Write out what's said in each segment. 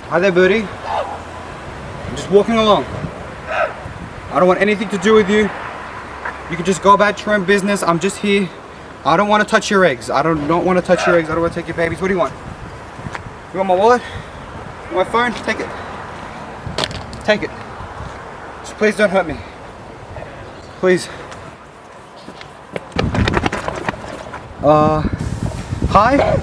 Hi there, birdie. I'm just walking along. I don't want anything to do with you. You can just go about your own business. I'm just here. I don't want to touch your eggs. I don't want to touch your eggs. I don't want to take your babies. What do you want? You want my wallet? You want my phone? Take it. Take it. Just please don't hurt me. Please. Hi?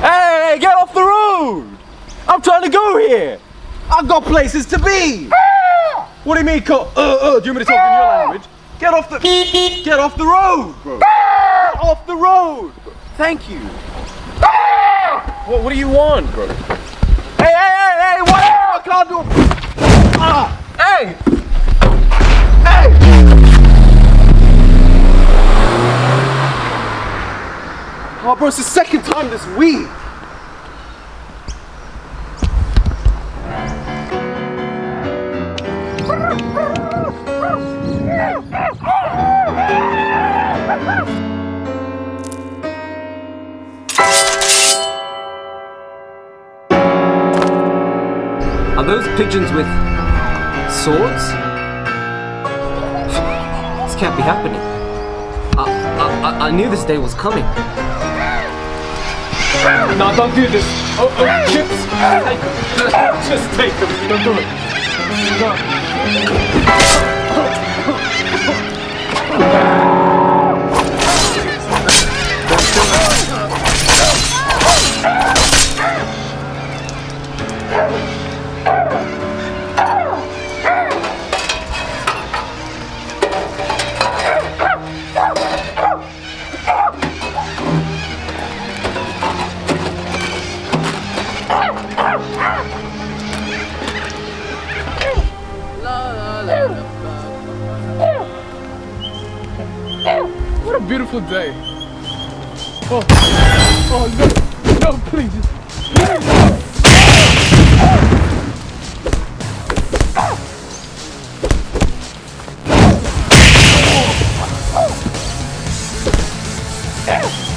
Hey, get off the road! I'm trying to go here! I've got places to be! What do you mean, do you want me to talk in your language? Get off the road, bro! Get off the road! Thank you! What do you want, bro? Hey, what? I can't do it! Hey! Oh, bro, it's the second time this week! Are those pigeons with swords? This can't be happening. I knew this day was coming. No, don't do this. Chips. Take them. Just take them. Don't do it. What a beautiful day. Oh no, please. Please.